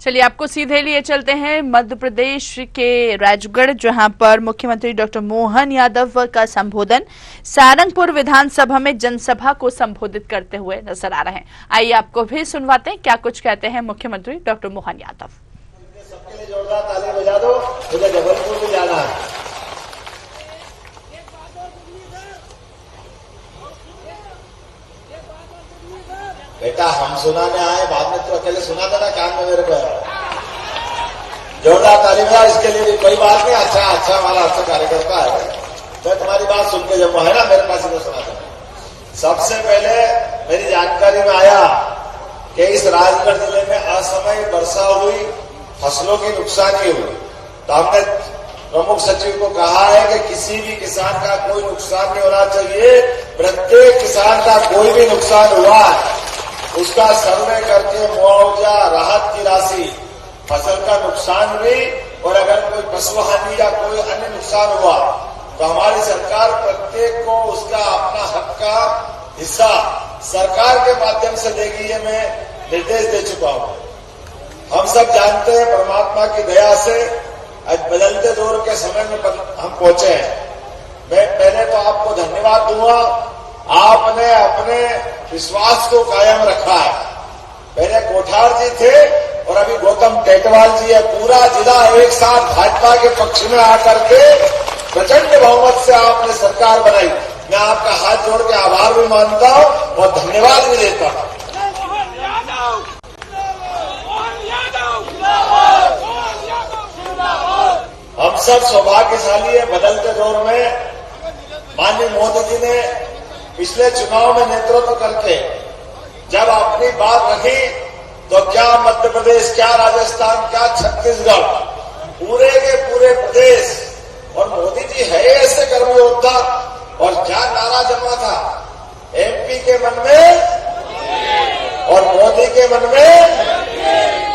चलिए आपको सीधे लिए चलते हैं मध्य प्रदेश के राजगढ़, जहां पर मुख्यमंत्री डॉक्टर मोहन यादव का संबोधन सारंगपुर विधानसभा में जनसभा को संबोधित करते हुए नजर आ रहे हैं। आइए आपको भी सुनवाते हैं क्या कुछ कहते हैं मुख्यमंत्री डॉक्टर मोहन यादव। सबके लिए जोरदार ताली बजा दो, मुझे जबलपुर में जाना है। बेटा हम सुनाने आए, बाद में तो अकेले सुना देना कान में मेरे को। जोरदार ताली बजा, इसके लिए भी कोई बात नहीं। अच्छा हमारा अच्छा कार्यकर्ता है, मैं तुम्हारी बात सुन के जब है ना मेरे पास ही सुना देना। सबसे पहले मेरी जानकारी में आया कि इस राजगढ़ जिले में असमय वर्षा हुई, फसलों की नुकसानी हुई, तो हमने प्रमुख सचिव को कहा है कि किसी भी किसान का कोई नुकसान नहीं होना चाहिए। प्रत्येक किसान का कोई भी नुकसान हुआ है उसका सर्वे करके मुआवजा, राहत की राशि, फसल का नुकसान भी, और अगर कोई पशु हानि या कोई अन्य नुकसान हुआ तो हमारी सरकार प्रत्येक को उसका अपना हक का हिस्सा सरकार के माध्यम से देगी, ये मैं निर्देश दे चुका हूं। हम सब जानते हैं परमात्मा की दया से आज बदलते दौर के समय में हम पहुंचे हैं। मैं पहले तो आपको धन्यवाद दूंगा, आपने अपने विश्वास को कायम रखा है। पहले कोठार जी थे और अभी गौतम टेटवाल जी है। पूरा जिला एक साथ भाजपा के पक्ष में आकर के प्रचंड बहुमत से आपने सरकार बनाई। मैं आपका हाथ जोड़ के आभार भी मानता हूं और धन्यवाद भी देता हूं। हम सब सौभाग्यशाली है। बदलते दौर में माननीय मोदी जी ने पिछले चुनाव में नेतृत्व करके जब अपनी बात रखी तो क्या मध्य प्रदेश, क्या राजस्थान, क्या छत्तीसगढ़, पूरे के पूरे प्रदेश, और मोदी जी है ऐसे कर्म योद्धा। और क्या नारा जमा था एमपी के मन में और मोदी के मन में,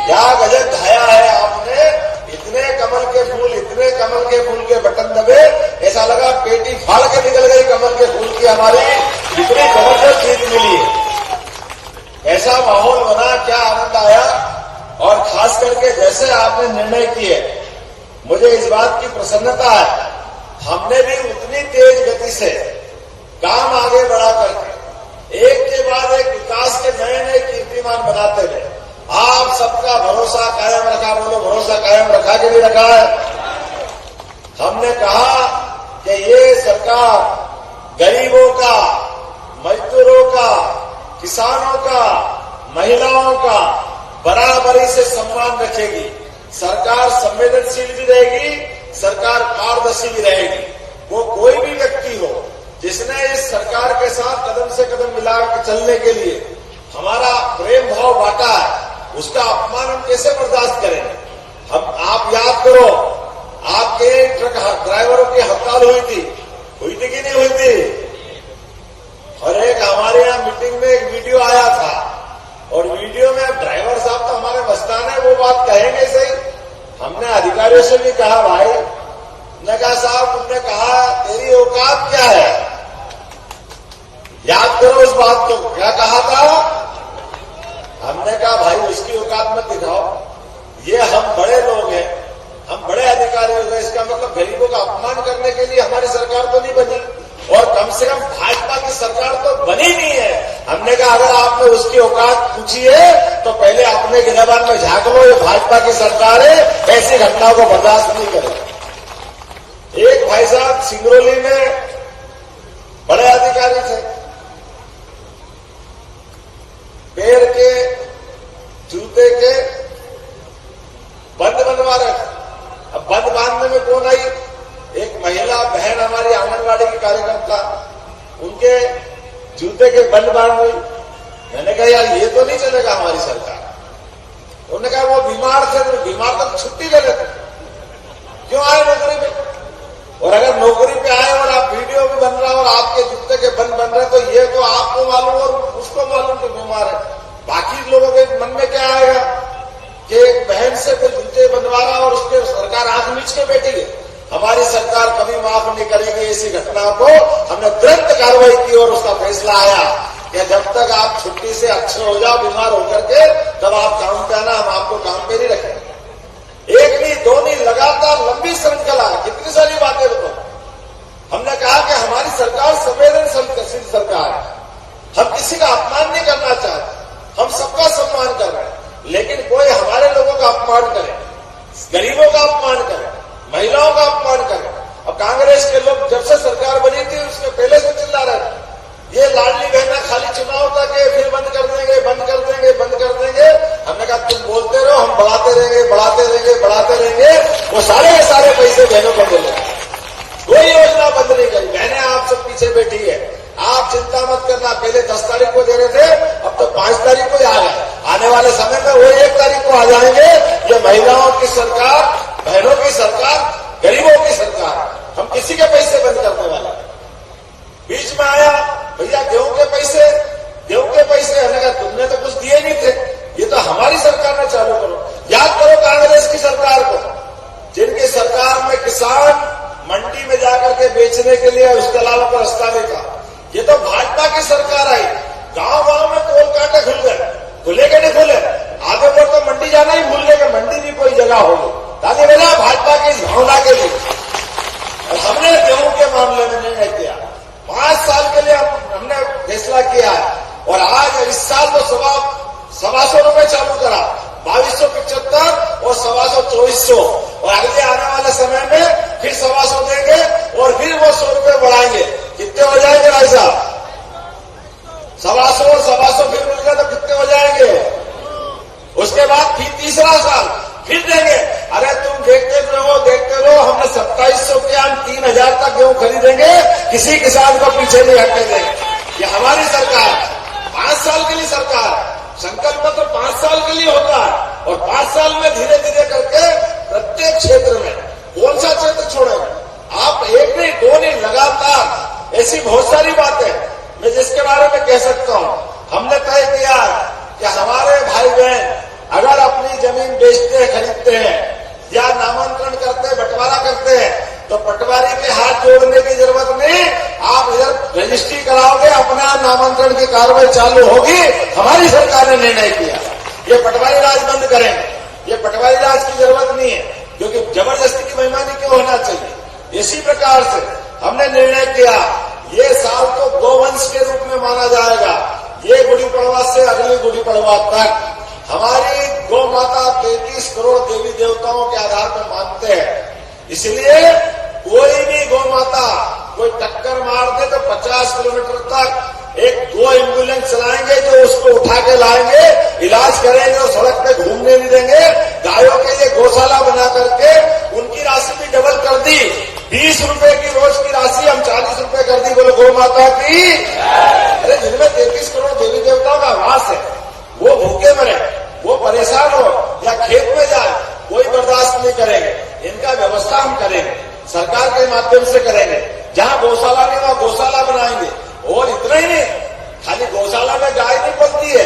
क्या गजब ढाया है आपने। इतने कमल के फूल के बटन दबे, ऐसा लगा पेटी फाड़ के निकल गई कमल के फूल की हमारी। इतनी जबरदस्त जीत मिली है, ऐसा माहौल बना, क्या आनंद आया। और खास करके जैसे आपने निर्णय किए, मुझे इस बात की प्रसन्नता है, हमने भी उतनी तेज गति से काम आगे बढ़ा करके एक के बाद एक विकास के नए नए कीर्तिमान बनाते गए। आप सबका भरोसा कायम रखा। बोलो, भरोसा कायम रखा कि नहीं रखा है। हमने कहा कि ये सरकार गरीबों का, मजदूरों का, किसानों का, महिलाओं का बराबरी से सम्मान रखेगी। सरकार संवेदनशील भी रहेगी, सरकार पारदर्शी भी रहेगी। वो कोई भी व्यक्ति हो जिसने इस सरकार के साथ कदम से कदम मिला के चलने के लिए हमारा प्रेम भाव बांटा है, उसका अपमान हम कैसे बर्दाश्त करेंगे। आप याद करो, आपके ट्रक ड्राइवरों की हड़ताल हुई थी कि नहीं हुई थी। और एक हमारे यहाँ मीटिंग में एक वीडियो आया था, और वीडियो में ड्राइवर साहब तो हमारे मस्तान है, वो बात कहेंगे सही। हमने अधिकारियों से भी कहा, भाई ने कहा साहब तुमने कहा तेरी औकात क्या है, याद करो उस बात को, क्या कहा था। हमने कहा भाई उसकी औकात मत दिखाओ, ये हम बड़े लोग हैं, हम बड़े अधिकारी हो गए, इसका मतलब गरीबों का अपमान करने के लिए हमारी सरकार तो नहीं बनी, और कम से कम भाजपा की सरकार तो बनी नहीं है। हमने कहा अगर आपने उसकी औकात पूछी है तो पहले अपने गिरबान में झांक लो, ये भाजपा की सरकार है, ऐसी घटनाओं को बर्दाश्त नहीं करेगी। एक भाई साहब सिंगरौली में बड़े अधिकारी थे, पैर के जूते के बंद बनवा रहे थे। अब बंद बांधने में कौन आई, एक महिला बहन हमारी आंगनबाड़ी की कार्यकर्ता, उनके जूते के बंद बांध हुई। मैंने कहा यार ये तो नहीं चलेगा हमारी सरकार। उन्होंने कहा वो बीमार थे, तो बीमार तक छुट्टी ले लेते, क्यों आए नौकरी पे। और अगर नौकरी पे आए और आप वीडियो भी बन रहा और आपके जूते के बंद बन रहे, तो ये तो आपको मालूम और उसको मालूम कि बीमार है। बाकी लोगों के मन में क्या आएगा कि एक बहन से कोई जूते बनवा रहा और उसके सरकार आंख मीच के बैठी है। हमारी सरकार कभी माफ नहीं करेगी ऐसी घटना को। हमने तुरंत कार्रवाई की और उसका फैसला आया कि जब तक आप छुट्टी से अच्छे हो जाओ बीमार होकर के, तब आप काम पे आना, हम आपको काम पे नहीं रखेंगे। कोई हमारे लोगों का अपमान करे, गरीबों का अपमान करे, महिलाओं का अपमान करे। अब कांग्रेस के लोग जब से सरकार बनी थी उसके पहले से चिल्ला रहे थे ये लाडली बहना खाली चुनाव तक है, फिर बंद कर देंगे, बंद कर देंगे, बंद कर देंगे। हमने कहा तुम बोलते रहो, हम बढ़ाते रहेंगे, बढ़ाते रहेंगे, बढ़ाते रहेंगे। वो सारे के सारे पैसे बहनों को मिलेंगे। कोई योजना बंद नहीं करी। बहनें आप सब पीछे बैठी है, आप चिंता मत करना। पहले 10 तारीख को दे रहे थे, अब तो 5 तारीख को ही आ गए। आने वाले समय में वो 1 तारीख को आ जाएंगे। ये महिलाओं की सरकार, बहनों की सरकार, गरीबों की सरकार। हम किसी के पैसे बंद करने वाले। बीच में आया भैया गेहूं के पैसे, हमने कहा तुमने तो कुछ दिए नहीं थे, ये तो हमारी सरकार ने चालू करो। याद करो कांग्रेस की सरकार को, जिनकी सरकार में किसान मंडी में जाकर के बेचने के लिए उसके अलावा कोई रास्ता नहीं था। ये तो भाजपा की सरकार आई, गांव में कोल कांटे खुल गए, खुले के नहीं खुले। आगे बढ़ तो मंडी जाना ही भूल गए कि मंडी भी कोई जगह होगी। ताकि बोला भाजपा की इस भावना के लिए और हमने गेहूं के मामले में निर्णय किया। 5 साल के लिए हमने फैसला किया है और आज इस साल तो 125 रुपए चालू करा, 2275 और 2400 और अगले आने वाले समय में फिर 125 देंगे और फिर वो 100 रुपए बढ़ाएंगे। कितने हो जाएंगे भाई साहब? 125 और 125 फिर मिल गए तो कितने हो जाएंगे? उसके बाद फिर तीसरा साल फिर देंगे। अरे तुम देखते रहो, हमने 2700 के हम 3000 तक गेहूं खरीदेंगे, किसी किसान को पीछे नहीं हटने देंगे। ये हमारी सरकार 5 साल के लिए सरकार, संकल्प तो 5 साल के लिए होता है और 5 साल में धीरे धीरे करके प्रत्येक क्षेत्र में, कौन सा क्षेत्र छोड़ेंगे आप? 1 नहीं 2 नहीं, लगातार ऐसी बहुत सारी बातें मैं जिसके बारे में कह सकता हूं। हमने तय किया कि हमारे भाई बहन अगर अपनी जमीन बेचते हैं, खरीदते हैं या नामांतरण करते हैं, बंटवारा करते हैं, तो पटवारी के हाथ जोड़ने की जरूरत नहीं। आप इधर रजिस्ट्री कराओगे, अपना नामांतरण की कार्रवाई चालू होगी। हमारी सरकार ने निर्णय किया ये पटवारी राज बंद करेंगे। ये पटवारी राज की जरूरत नहीं है, क्योंकि जबरदस्ती की बेईमानी क्यों होना चाहिए। इसी प्रकार से हमने निर्णय किया ये साल तो गोवंश के रूप में माना जाएगा। ये गुड़ी पड़वा से अगली गुड़ी पड़वा तक हमारी गौ माता 33 करोड़ देवी देवताओं के आधार पर मानते हैं। इसलिए कोई भी गौ माता कोई टक्कर मार दे तो 50 किलोमीटर तक एक 2 एम्बुलेंस चलाएंगे जो उसको उठा के लाएंगे, इलाज करेंगे और सड़क पे घूमने नहीं देंगे। गायों के लिए गौशाला बना करके उनकी राशि भी डबल कर दी। 20 रुपए की रोज की राशि हम 40 रुपए कर दी। बोलो गौ माता की। अरे जिनमें 33 करोड़ देवी देवताओं का वास है, वो भूखे मरे, वो परेशान हो या खेत में जाए, कोई बर्दाश्त नहीं करेंगे। इनका व्यवस्था हम करेंगे, सरकार के माध्यम से करेंगे। जहां गौशाला नहीं वहां गौशाला बनाएंगे। और इतना ही नहीं, खाली गौशाला में गाय नहीं पलती है,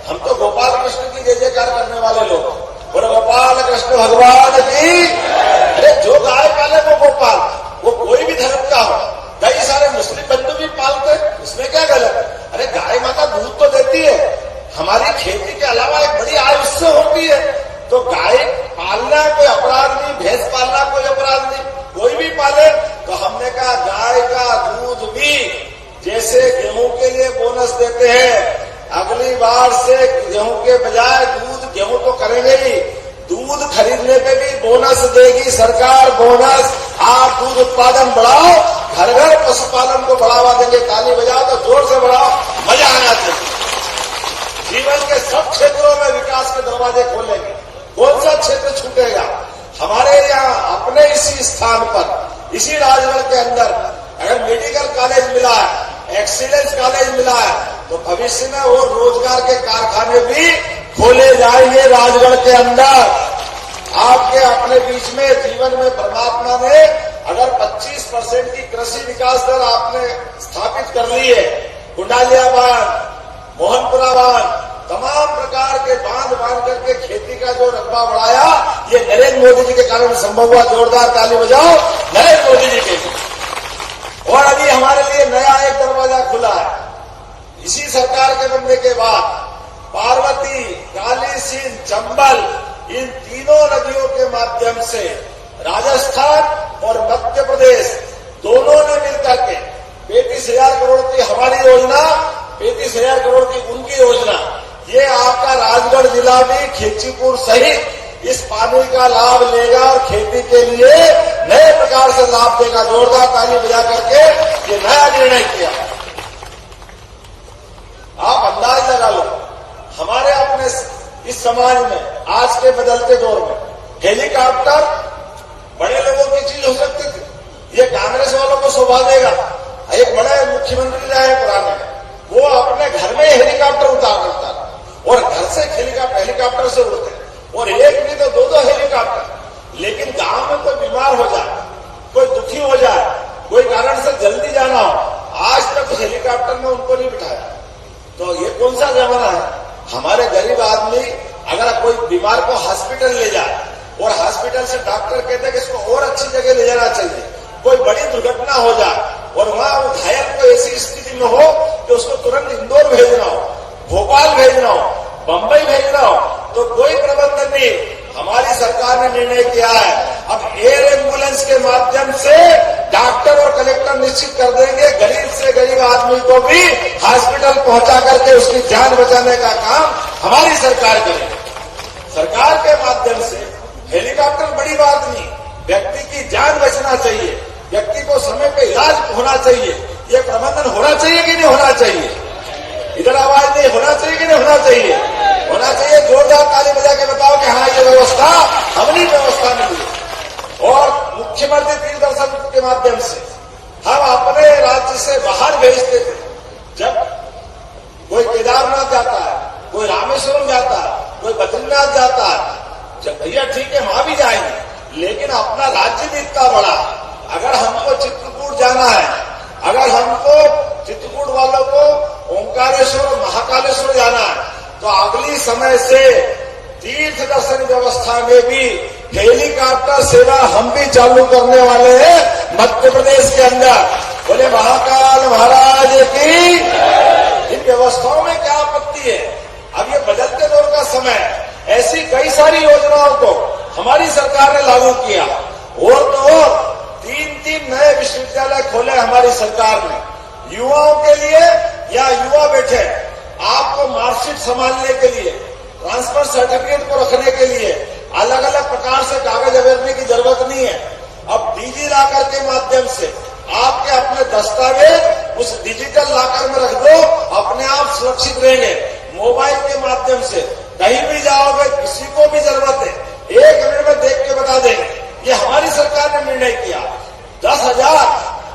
हम तो गोपाल कृष्ण की जय जयकार करने वाले लोग। और गोपाल कृष्ण भगवान की। अरे जो गाय पाले वो गोपाल, वो कोई भी धर्म का हो। कई सारे मुस्लिम बंधु भी पालते, इसमें क्या गलत? अरे गाय माता दूध तो देती है, हमारी खेती के अलावा एक बड़ी आय उससे होती है। तो गाय पालना कोई अपराध नहीं, भैंस पालना कोई अपराध नहीं, कोई भी पाले। तो हमने कहा गाय का दूध भी जैसे गेहूं के लिए बोनस देते हैं, अगली बार से गेहूं के बजाय दूध, गेहूं तो करेंगे ही, दूध खरीदने पे भी बोनस देगी सरकार। बोनस, आप दूध उत्पादन बढ़ाओ, घर घर पशुपालन को बढ़ावा देंगे। ताली बजाओ तो जोर से बढ़ाओ, मजा आना चाहिए। जीवन के सब क्षेत्रों में विकास के दरवाजे खोलेंगे। कौन सा क्षेत्र छूटेगा? हमारे यहाँ अपने इसी स्थान पर, इसी राजगढ़ के अंदर अगर मेडिकल कॉलेज मिला है, एक्सीलेंस कॉलेज मिला है, तो भविष्य में वो रोजगार के कारखाने भी खोले जाएंगे राजगढ़ के अंदर। आपके अपने बीच में जीवन में परमात्मा ने अगर 25% की कृषि विकास दर आपने स्थापित कर ली है, कुंडालिया बांध, मोहनपुरा बांध, तमाम प्रकार के बांध करके खेती का जो रकबा बढ़ाया, ये नरेंद्र मोदी जी के कारण संभव हुआ। जोरदार ताली बजाओ नरेंद्र मोदी जी के। और अभी हमारे लिए नया एक दरवाजा खुला है। इसी सरकार के बनने के बाद पार्वती, काली सिंध, चंबल, इन तीनों नदियों के माध्यम से राजस्थान और मध्य प्रदेश दोनों ने मिलकर के 35,000 करोड़ की हमारी योजना, 35,000 करोड़ की उनकी योजना, ये आपका राजगढ़ जिला भी खिलचीपुर सहित इस पानी का लाभ लेगा और खेती के लिए नए प्रकार से लाभ देगा। जोरदार ताली बजा करके ये नया निर्णय किया। आप अंदाज लगा लो, हमारे अपने इस समाज में आज के बदलते दौर में हेलीकॉप्टर बड़े लोगों की चीज हो सकती थी। ये कांग्रेस वालों को शोभा देगा। एक बड़े मुख्यमंत्री रहे पुराने, वो अपने घर में हेलीकॉप्टर उतार करता था और घर से हेलीकॉप्टर से उड़ते, और एक नहीं तो दो हेलीकॉप्टर। लेकिन गांव में कोई बीमार हो जाए, कोई दुखी हो जाए, कोई कारण से जल्दी जाना हो, आज तक हेलीकॉप्टर में उनको नहीं बिठाया। तो ये कौन सा जमाना है? हमारे गरीब आदमी अगर कोई बीमार को हॉस्पिटल ले जाए और हॉस्पिटल से डॉक्टर कहते हैं कि इसको और अच्छी जगह ले जाना चाहिए, कोई बड़ी दुर्घटना हो जाए और वहां घायल को ऐसी स्थिति में हो कि उसको तुरंत इंदौर भेजना हो, भोपाल भेजना हो, बंबई भेजना हो, तो कोई प्रबंधन नहीं। हमारी सरकार ने निर्णय किया है, अब एयर एम्बुलेंस के माध्यम से डॉक्टर और कलेक्टर निश्चित कर देंगे, गरीब से गरीब आदमी को भी हॉस्पिटल पहुंचा करके उसकी जान बचाने का काम हमारी सरकार करेगी। सरकार के माध्यम से हेलीकॉप्टर बड़ी बात नहीं, व्यक्ति की जान बचना चाहिए, व्यक्ति को समय पे इलाज होना चाहिए। ये प्रबंधन होना चाहिए कि नहीं होना चाहिए? इधर आवाज नहीं, होना चाहिए कि नहीं होना चाहिए? होना चाहिए। जोरदार ताली बजा के बताओ कि हाँ, ये व्यवस्था हमने व्यवस्था में दी। और मुख्यमंत्री तीर्थ दर्शन के माध्यम से हम अपने राज्य से बाहर भेजते थे। जब कोई केदारनाथ जाता है, कोई रामेश्वरम जाता है, कोई बद्रीनाथ जाता है, भैया ठीक है वहां भी जाएंगे, लेकिन अपना राज्य भी इतना बड़ा। अगर हमको चित्रकूट जाना है, अगर हमको चित्रकूट वालों को ओंकारेश्वर और महाकालेश्वर जाना है, तो अगली समय से तीर्थ दर्शन व्यवस्था में भी हेलीकॉप्टर सेवा हम भी चालू करने वाले हैं मध्य प्रदेश के अंदर। बोले महाकाल महाराज की। इन व्यवस्थाओं में क्या आपत्ति है? अब ये बदलते दौर का समय, ऐसी कई सारी योजनाओं को हमारी सरकार ने लागू किया। और तो 3 नए विश्वविद्यालय खोले हमारी सरकार ने युवाओं के लिए। या युवा बैठे, आपको मार्कशीट संभालने के लिए, ट्रांसफर सर्टिफिकेट को रखने के लिए अलग अलग प्रकार से कागज अवेरने की जरूरत नहीं है। अब डिजी लॉकर के माध्यम से आपके अपने दस्तावेज उस डिजिटल लॉकर में रख दो, अपने आप सुरक्षित रहेंगे। मोबाइल के माध्यम से कहीं भी जाओगे, किसी को भी जरूरत है 1 मिनट में देख के बता देंगे। ये हमारी सरकार ने निर्णय किया। 10,000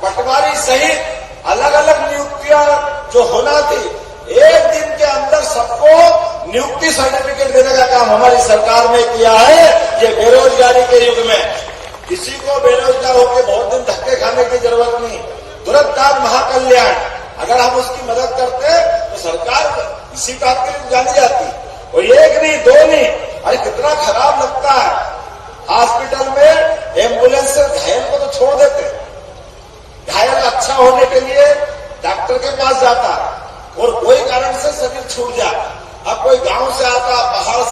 पटवारी सहित अलग अलग नियुक्तियां जो होना थी, 1 दिन के अंदर सबको नियुक्ति सर्टिफिकेट देने का काम हमारी सरकार ने किया है। ये बेरोजगारी के युग में किसी को बेरोजगार होकर बहुत दिन धक्के खाने की जरूरत नहीं। तुरंत महाकल्याण, अगर हम उसकी मदद करते तो सरकार इसी बात के लिए जानी जाती। और 1 नहीं 2 नहीं, अरे कितना खराब लगता है। हॉस्पिटल में एम्बुलेंस से घायल को तो छोड़ देते, घायल अच्छा होने के लिए डॉक्टर के पास जाता और कोई कारण से शरीर छूट जाए। अब कोई गांव से आता, पहाड़